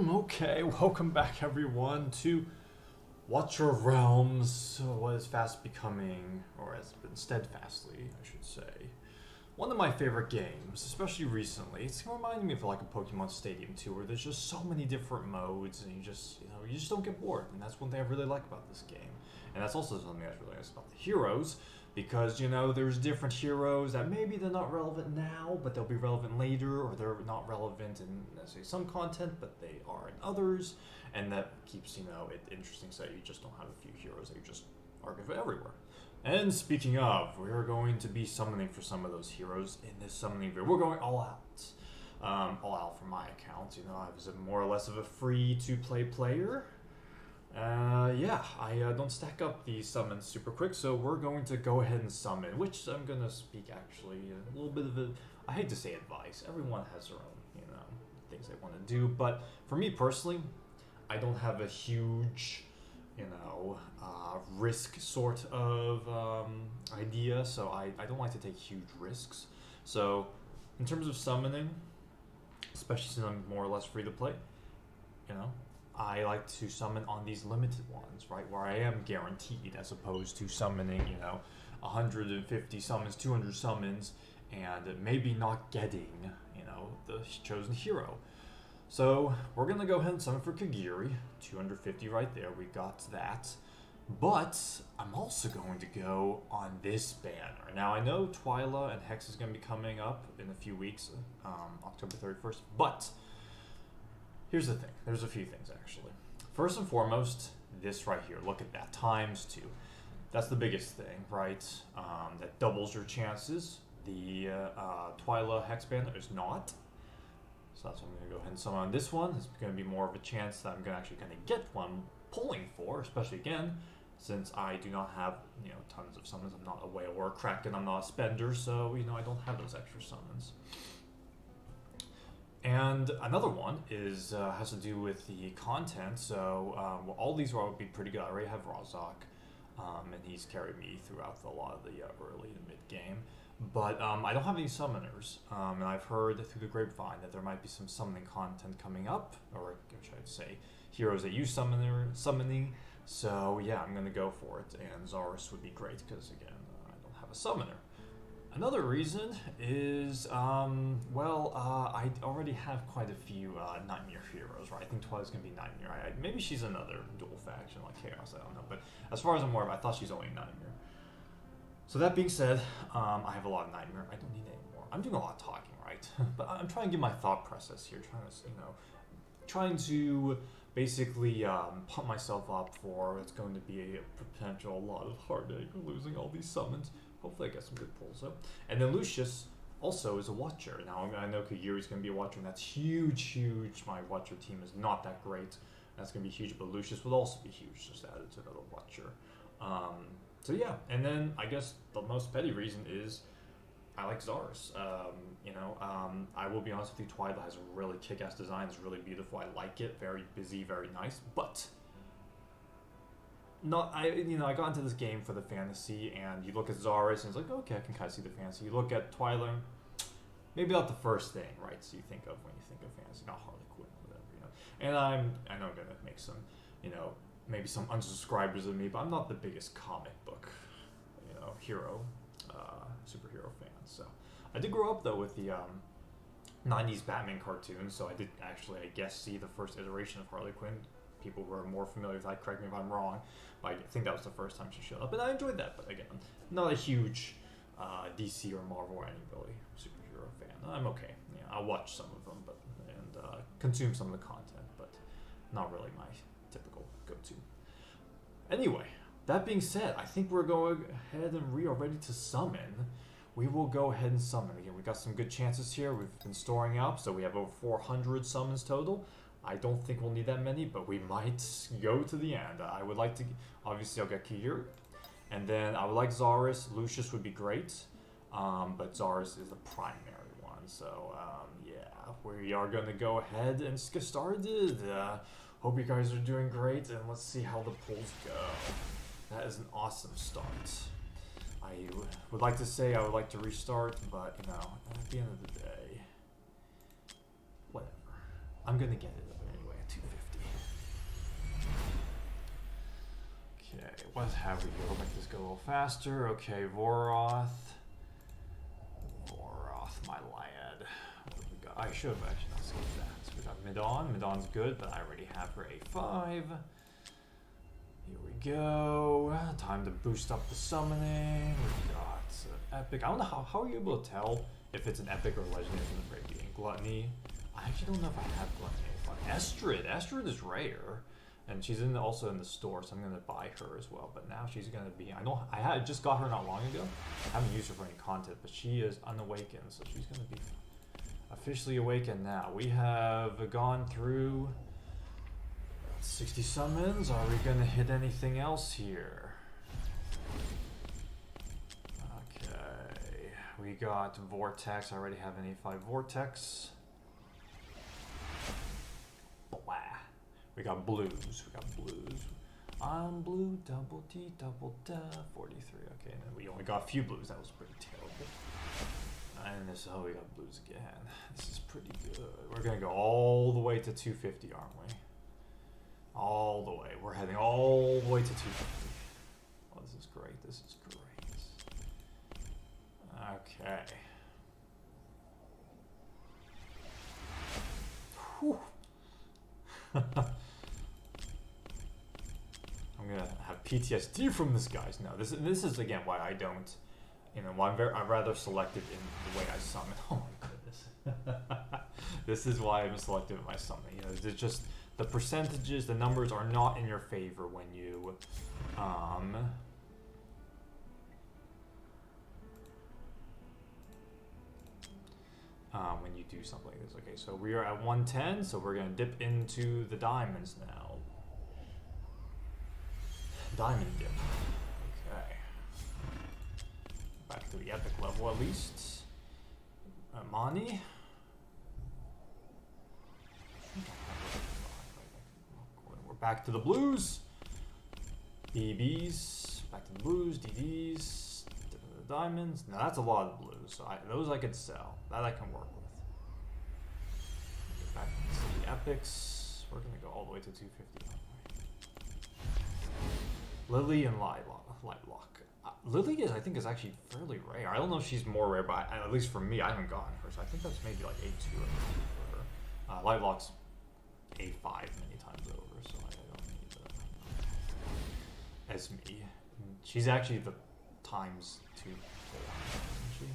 Okay, welcome back everyone to Watcher of Realms, what is fast becoming, or has been steadfastly, I should say, one of my favorite games, especially recently. It's reminding me of like a Pokemon Stadium 2, where there's just so many different modes, and you just don't get bored. And that's one thing I really like about this game. And that's also something that's really nice about the heroes, because there's different heroes that maybe they're not relevant now, but they'll be relevant later, or they're not relevant in, let's say, some content, but they are in others, and that keeps it interesting. So you just don't have a few heroes that you just are good for everywhere. And speaking of, we're going to be summoning for some of those heroes in this summoning video. We're going all out for my account. I was more or less of a free-to-play player. I don't stack up these summons super quick, so we're going to go ahead and summon, which I'm going to speak actually a little bit of I hate to say advice. Everyone has their own, things they want to do, but for me personally, I don't have a huge, risk sort of idea, so I don't like to take huge risks. So in terms of summoning, especially since I'm more or less free to play, I like to summon on these limited ones, right, where I am guaranteed, as opposed to summoning, 150 summons, 200 summons, and maybe not getting, the chosen hero. So we're going to go ahead and summon for Kigiri, 250 right there, we got that. But I'm also going to go on this banner. Now I know Twyla and Hex is going to be coming up in a few weeks, October 31st, but here's the thing. There's a few things, actually. First and foremost, this right here. Look at that. ×2. That's the biggest thing, right? That doubles your chances. The Twyla Hex banner is not. So that's what I'm going to go ahead and summon on this one. It's going to be more of a chance that I'm actually going to get one pulling for, especially again, since I do not have, tons of summons. I'm not a whale or a kraken. I'm not a spender, so, I don't have those extra summons. And another one is has to do with the content. So all these will be pretty good. I already have Rozok, and he's carried me throughout a lot of the early and mid game. But I don't have any summoners, and I've heard through the grapevine that there might be some summoning content coming up, or should I say, heroes that use summoning. So yeah, I'm gonna go for it, and Xarus would be great because again, I don't have a summoner. Another reason is, I already have quite a few Nightmare heroes, right? I think Twyla's going to be Nightmare. Maybe she's another dual faction like Chaos, I don't know. But as far as I'm aware, I thought she's only Nightmare. So that being said, I have a lot of Nightmare. I don't need any more. I'm doing a lot of talking, right? But I'm trying to get my thought process here, trying to basically pump myself up for it's going to be a potential lot of heartache losing all these summons. Hopefully I get some good pulls up. And then Lucius also is a Watcher. Now I know Kigiri's going to be a Watcher, and that's huge. My Watcher team is not that great. That's going to be huge, but Lucius would also be huge, just added to another Watcher. So yeah, and then I guess the most petty reason is I like Xarus. I will be honest with you, Twyla has a really kick-ass design. It's really beautiful. I like it. Very busy, very nice, but I got into this game for the fantasy, and you look at Xarus, and it's like, okay, I can kind of see the fantasy. You look at Twyla, maybe not the first thing, right? So you think of when you think of fantasy, not Harley Quinn, whatever, And I know I'm gonna make some, maybe some unsubscribers of me, but I'm not the biggest comic book, hero, superhero fan. So I did grow up though with the 90s Batman cartoons, so I did actually, I guess, see the first iteration of Harley Quinn. People who are more familiar with that, correct me if I'm wrong, but I think that was the first time she showed up, and I enjoyed that. But again, not a huge DC or Marvel or any really superhero fan. I'm okay. Yeah, I'll watch some of them, and consume some of the content, but not really my typical go-to. Anyway, that being said, I think we're going ahead and we are ready to summon. We will go ahead and summon. Again, we got some good chances here. We've been storing up, so we have over 400 summons total. I don't think we'll need that many, but we might go to the end. I would like to, obviously I'll get Kigiri, and then I would like Xarus. Lucius would be great, but Xarus is the primary one. So yeah, we are going to go ahead and get started. Hope you guys are doing great, and let's see how the polls go. That is an awesome start. I would like to say I would like to restart, but at the end of the day, whatever. gonna get it anyway at 250. Okay, what have we here? We'll make this go a little faster. Okay, Voroth, my lad. What have we got? I should have actually not skipped that. So we got Midon. Midon's good, but I already have her A5. Here we go. Time to boost up the summoning. We got epic. I don't know how are you able to tell if it's an epic or legendary from the very beginning. Gluttony. I actually don't know if I have Gluttony. Estrid is rare, and she's also in the store, so I'm gonna buy her as well. But now she's gonna be. I just got her not long ago. I haven't used her for any content, but she is unawakened, so she's gonna be officially awakened now. We have gone through 60 summons. Are we gonna hit anything else here? Okay, we got Vortex. I already have an A5 Vortex. Blah. We got blues. I'm blue, double D, double da, 43. Okay, and then we only got a few blues. That was pretty terrible. And we got blues again. This is pretty good. We're gonna go all the way to 250, aren't we? All the way. We're heading all the way to 250. Oh, this is great. This is great. Okay. Whew. I'm gonna have PTSD from this, guys. No, this is again why I don't. Why I'm rather selective in the way I summon. Oh my goodness. This is why I'm selective in my summoning. It's just the percentages, the numbers are not in your favor when you do something like this. Okay, so we are at 110, so we're gonna dip into the diamonds now. Diamond dip. Okay. Back to the epic level at least. Mani. We're back to the blues. BBs. Back to the blues. DDs. Dip into the diamonds. Now that's a lot of blues. So those I could sell. That I can work with. Get back to the epics. We're gonna go all the way to 250. Lily and Lightlock. Lily I think is actually fairly rare. I don't know if she's more rare, but at least for me, I haven't gotten her, so I think that's maybe like A2 for her. Lightlock's A5 many times over, so I don't need as me. She's actually the times 2 for, isn't she?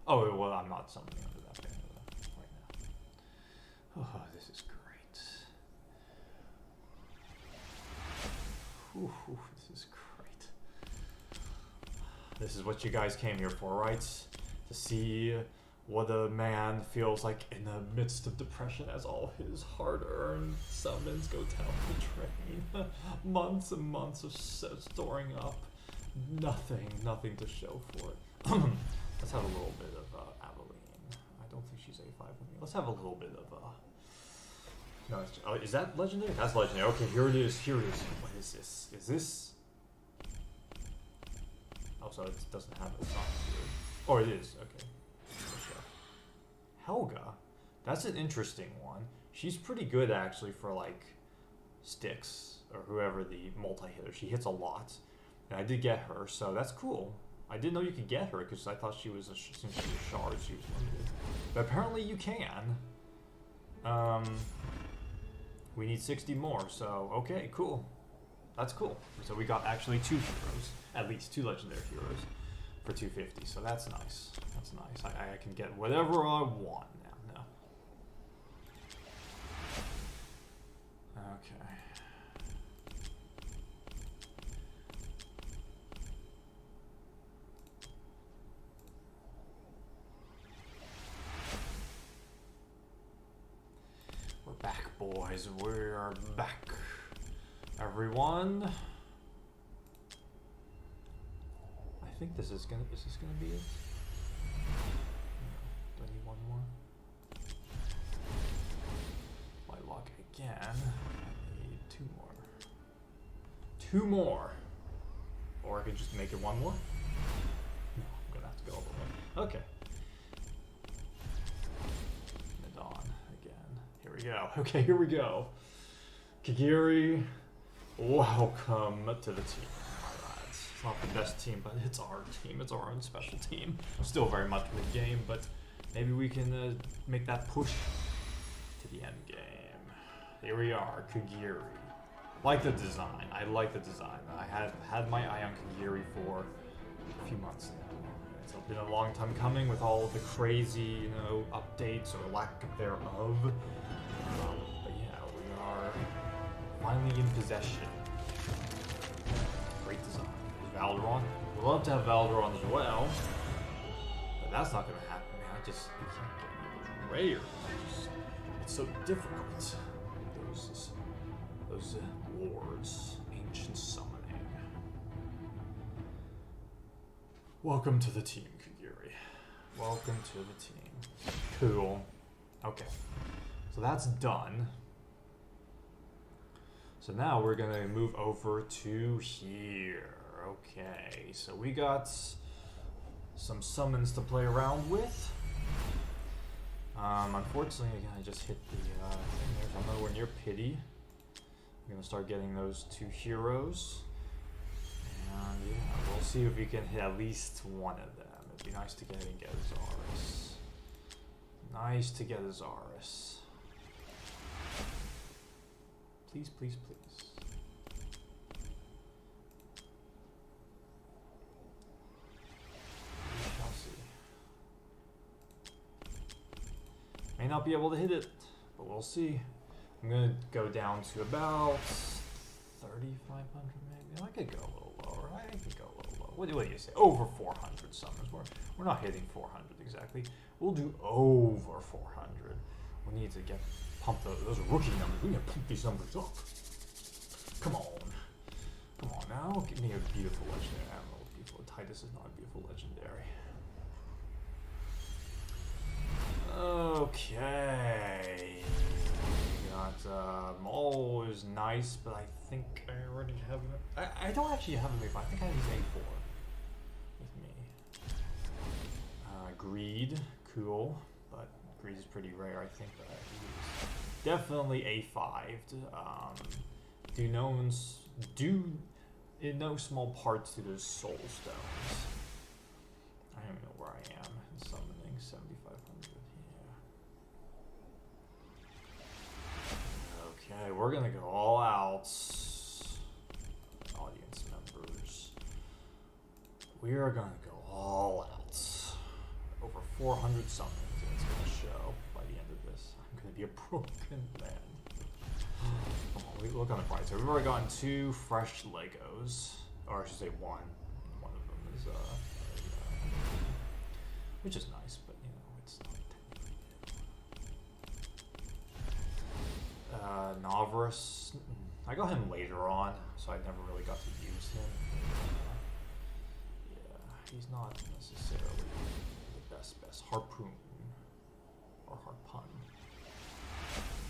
Oh well, I'm not summoning under that banner right now. Oh, this is great. Ooh, this is great. This is what you guys came here for, right? To see what a man feels like in the midst of depression as all his hard-earned summons go down the drain. Months and months of storing up. Nothing to show for it. Let's have a little bit of Aveline. I don't think she's A5 with me. Let's have a little bit of no, is that legendary? That's legendary. Okay, here it is. What is this? Is this? Oh, so it doesn't have a song here. Oh, it is. Okay. Helga. That's an interesting one. She's pretty good actually for like sticks or whoever the multi-hitter. She hits a lot. And I did get her, so that's cool. I didn't know you could get her because I thought she was since she was shard, she was limited. But apparently you can. We need 60 more, so okay, cool. That's cool. So we got actually 2 heroes, at least 2 legendary heroes for 250. So that's nice. That's nice. I can get whatever I want now. Okay. We're back, boys. We're back. Everyone. I think is this gonna be it? Do I need one more? Lightlock again. I need 2 more. 2 more. Or I could just make it 1 more. No, I'm gonna have to go all the way. Okay. Madon again. Here we we go. Okay, here we go. Kigiri, welcome to the team. Alright, it's not the best team, but it's our team. It's our own special team. Still very much mid-game, but maybe we can make that push to the end game. Here we are, Kigiri. Like the design. I like the design. I have had my eye on Kigiri for a few months now. It's been a long time coming with all of the crazy, updates or lack thereof. But yeah, we are finally in possession. Great design. There's Valderon. We'd love to have Valderon as well, but that's not going to happen, man. We can't get any of those rares. It's so difficult. Those wards, ancient summoning. Welcome to the team, Kigiri. Welcome to the team. Cool. Okay, so that's done. So now we're gonna move over to here. Okay, so we got some summons to play around with. Unfortunately, again, I just hit the thing there. I'm nowhere near pity. I'm gonna start getting those 2 heroes. And yeah, we'll see if we can hit at least one of them. It'd be nice to get a Xarus. Nice to get a Xarus. Please, please, please. We shall see. May not be able to hit it, but we'll see. I'm gonna go down to about 3,500 maybe. I could go a little lower. I could go a little lower. What do you say? Over 400 summons. We're not hitting 400 exactly. We'll do over 400. We need to get pumped. Those are rookie numbers. We need to pump these numbers up. Come on. Come on now. Give me a beautiful legendary. I don't know what beautiful. Titus is not a beautiful legendary. Okay. Maul is nice, but I think I already have him. I don't actually have him, but I think I use A4 with me. Greed, cool, but Greed is pretty rare, I think, that I use. Definitely A5. In no small part to those soul stones. I don't even know where I am in summoning 7,500. Okay, we're gonna go all out. Audience members. We are gonna go all out. Over 400 summons, and it's gonna show by the end of this. I'm gonna be a broken man. Come on, we look on the price. So we've already gotten 2 fresh Legos. Or I should say 1. One of them is which is nice, but it's not technically. Xarus. I got him later on, so I never really got to use him. Yeah, he's not necessarily the best. Harpoon. Or harpun.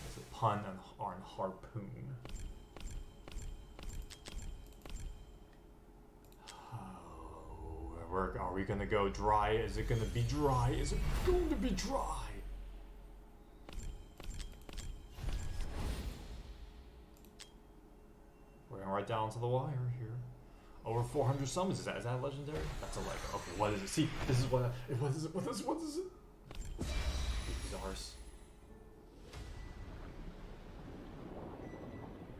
It's a pun on harpoon. Are we gonna go dry? Is it gonna be dry? Is it going to be dry? We're going right down to the wire here. Over 400 summons. Is that legendary? That's a Lego. Okay, what is it? See, this is what is it? What is it? Xarus.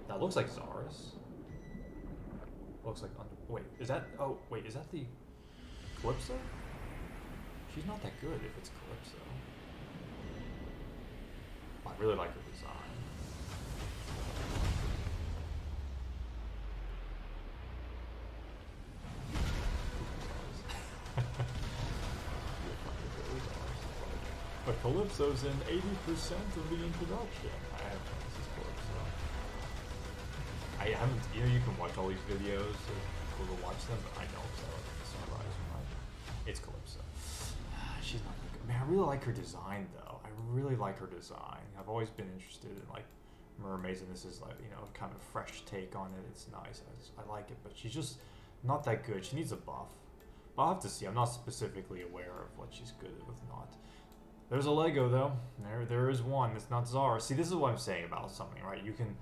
That looks like Xarus. Looks like wait, is that is that the Calypso? She's not that good if it's Calypso. I really like her design. But Calypso's in 80% of the introduction. I have this is Calypso. I haven't, you can watch all these videos if people watch them, but I don't, so it's a surprise. It's Calypso. She's not that good. Man, I really like her design, though. I really like her design. I've always been interested in, mermaids, and this is, kind of fresh take on it. It's nice. I like it, but she's just not that good. She needs a buff. But I'll have to see. I'm not specifically aware of what she's good with not. There's a Lego though. There is one. It's not Xarus. See, this is what I'm saying about something, right? You can,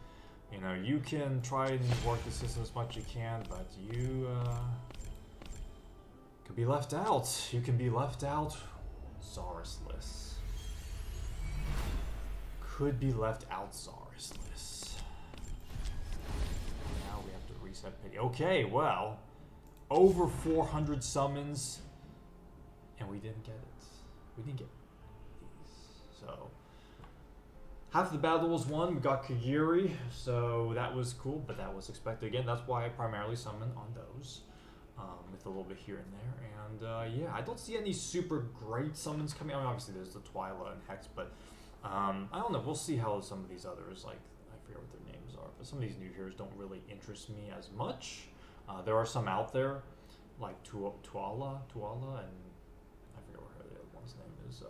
you can try and work the system as much as you can, but you could be left out. You can be left out. Xarus-less. Could be left out Xarus-less. Now we have to reset pity. Okay, well, over 400 summons, and we didn't get it. We didn't get these. So half the battle was won. We got Kigiri, so that was cool, but that was expected. Again, that's why I primarily summon on those, with a little bit here and there. And yeah, I don't see any super great summons coming. I mean, obviously there's the Twyla and Hex, but I don't know. We'll see how some of these others, like, I forget what their names are, but some of these new heroes don't really interest me as much. There are some out there, like Twyla, and I forget what the other one's name is.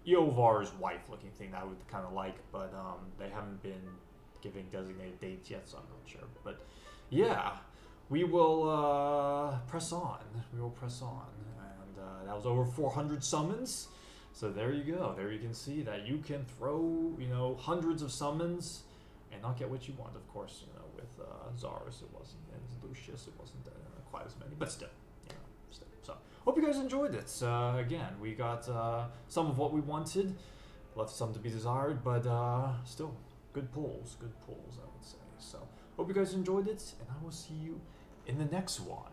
Eovar's wife-looking thing that I would kind of like, but they haven't been giving designated dates yet, so I'm not sure. But yeah, we will press on. We will press on, and that was over 400 summons. So there you go. There you can see that you can throw, hundreds of summons and not get what you want. Of course, with Xarus it wasn't, and Lucius it wasn't quite as many, but still, still. So hope you guys enjoyed it. Again, we got some of what we wanted, left some to be desired, but still good pulls, I would say. So hope you guys enjoyed it, and I will see you in the next one.